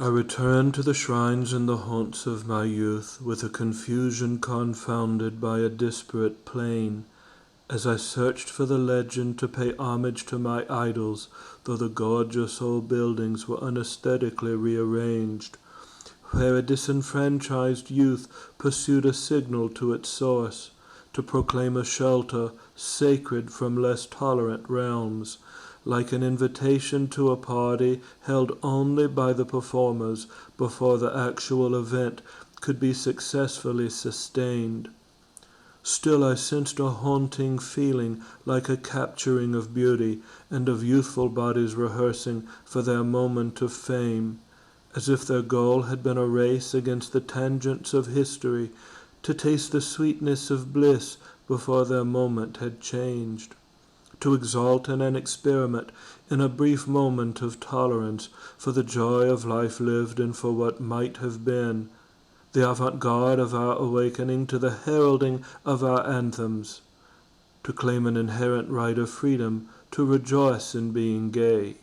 I returned to the shrines and the haunts of my youth with a confusion confounded by a disparate plain, as I searched for the legend to pay homage to my idols, though the gorgeous old buildings were unaesthetically rearranged, where a disenfranchised youth pursued a signal to its source, to proclaim a shelter sacred from less tolerant realms, like an invitation to a party held only by the performers before the actual event could be successfully sustained. Still I sensed a haunting feeling like a capturing of beauty and of youthful bodies rehearsing for their moment of fame, as if their goal had been a race against the tangents of history to taste the sweetness of bliss before their moment had changed, to exalt in an experiment in a brief moment of tolerance for the joy of life lived and for what might have been, the avant-garde of our awakening to the heralding of our anthems, to claim an inherent right of freedom to rejoice in being gay.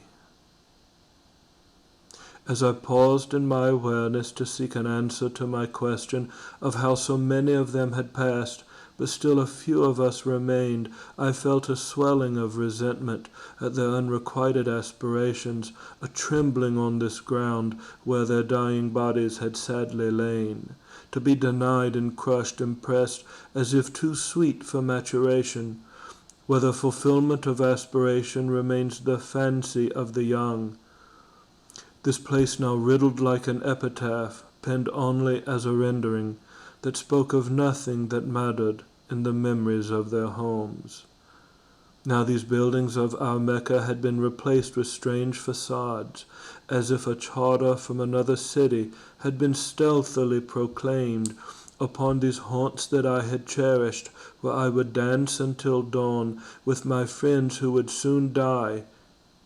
As I paused in my awareness to seek an answer to my question of how so many of them had passed, but still a few of us remained, I felt a swelling of resentment at their unrequited aspirations, a trembling on this ground where their dying bodies had sadly lain, to be denied and crushed and pressed as if too sweet for maturation, where the fulfillment of aspiration remains the fancy of the young. This place now riddled like an epitaph, penned only as a rendering, that spoke of nothing that mattered in the memories of their homes. Now these buildings of our Mecca had been replaced with strange facades, as if a charter from another city had been stealthily proclaimed upon these haunts that I had cherished, where I would dance until dawn with my friends who would soon die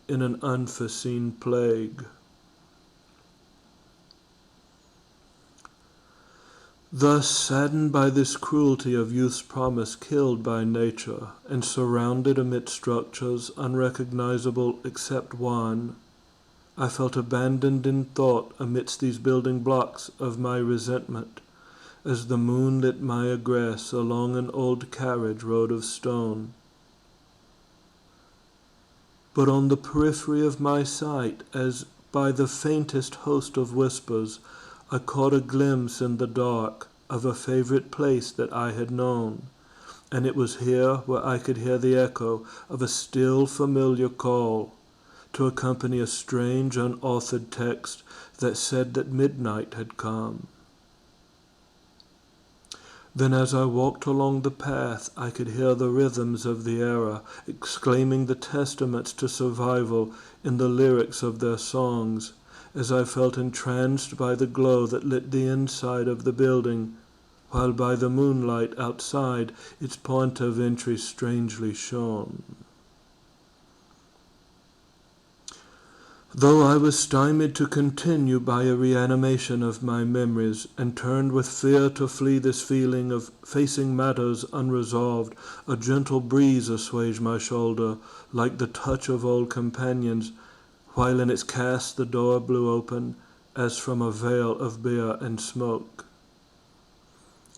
in an unforeseen plague. Thus, saddened by this cruelty of youth's promise killed by nature, and surrounded amid structures unrecognizable except one, I felt abandoned in thought amidst these building blocks of my resentment, as the moon lit my egress along an old carriage road of stone. But on the periphery of my sight, as by the faintest host of whispers, I caught a glimpse in the dark of a favorite place that I had known, and it was here where I could hear the echo of a still familiar call, to accompany a strange unauthored text that said that midnight had come. Then as I walked along the path, I could hear the rhythms of the era, exclaiming the testaments to survival in the lyrics of their songs, as I felt entranced by the glow that lit the inside of the building, while by the moonlight outside its point of entry strangely shone. Though I was stymied to continue by a reanimation of my memories, and turned with fear to flee this feeling of facing matters unresolved, a gentle breeze assuaged my shoulder, like the touch of old companions, while in its cast the door blew open, as from a veil of beer and smoke.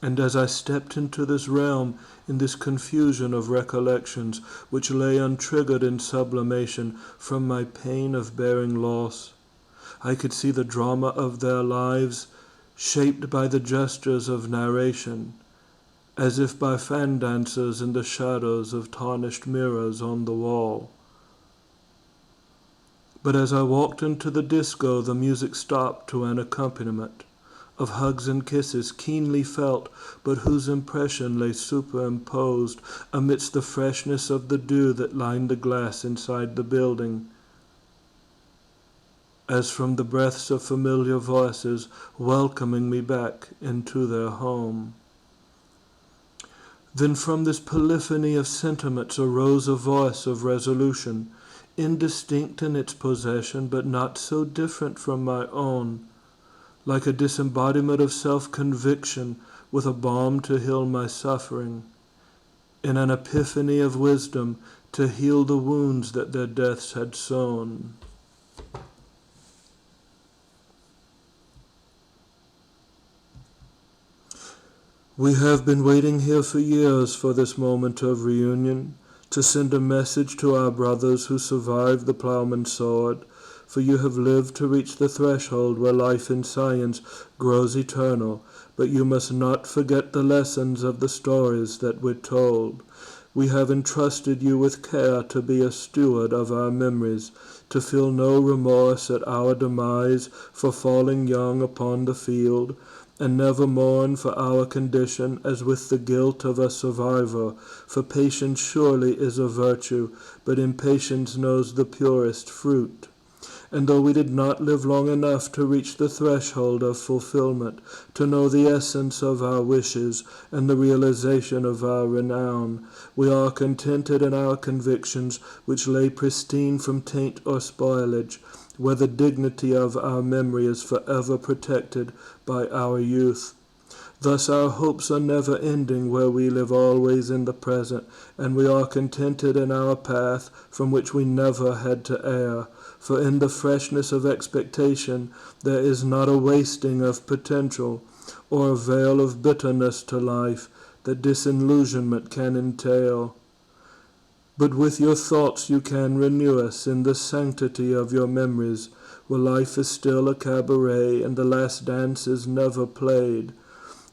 And as I stepped into this realm, in this confusion of recollections, which lay untriggered in sublimation from my pain of bearing loss, I could see the drama of their lives, shaped by the gestures of narration, as if by fan dancers in the shadows of tarnished mirrors on the wall. But as I walked into the disco, the music stopped to an accompaniment of hugs and kisses keenly felt, but whose impression lay superimposed amidst the freshness of the dew that lined the glass inside the building, as from the breaths of familiar voices welcoming me back into their home. Then from this polyphony of sentiments arose a voice of resolution, indistinct in its possession, but not so different from my own, like a disembodiment of self-conviction with a balm to heal my suffering, in an epiphany of wisdom to heal the wounds that their deaths had sown. We have been waiting here for years for this moment of reunion, to send a message to our brothers who survived the plowman's sword, for you have lived to reach the threshold where life in science grows eternal, but you must not forget the lessons of the stories that we're told. We have entrusted you with care to be a steward of our memories, to feel no remorse at our demise for falling young upon the field, and never mourn for our condition as with the guilt of a survivor, for patience surely is a virtue, but impatience knows the purest fruit. And though we did not live long enough to reach the threshold of fulfillment, to know the essence of our wishes and the realization of our renown, we are contented in our convictions which lay pristine from taint or spoilage, where the dignity of our memory is forever protected by our youth. Thus our hopes are never ending where we live always in the present, and we are contented in our path from which we never had to err, for in the freshness of expectation there is not a wasting of potential, or a veil of bitterness to life that disillusionment can entail. But with your thoughts you can renew us in the sanctity of your memories, where life is still a cabaret and the last dance is never played.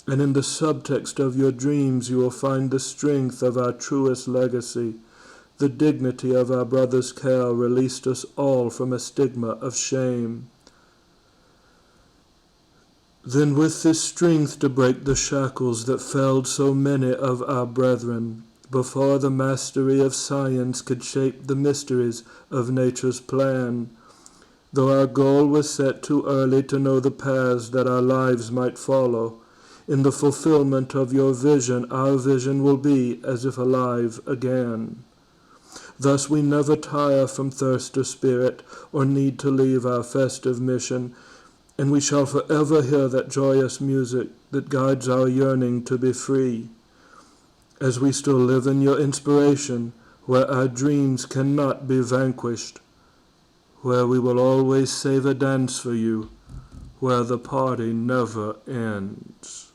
And in the subtext of your dreams you will find the strength of our truest legacy. The dignity of our brother's care released us all from a stigma of shame. Then with this strength to break the shackles that felled so many of our brethren, before the mastery of science could shape the mysteries of nature's plan, though our goal was set too early to know the paths that our lives might follow, in the fulfillment of your vision our vision will be as if alive again. Thus we never tire from thirst of spirit or need to leave our festive mission, and we shall forever hear that joyous music that guides our yearning to be free, as we still live in your inspiration, where our dreams cannot be vanquished, where we will always save a dance for you, where the party never ends.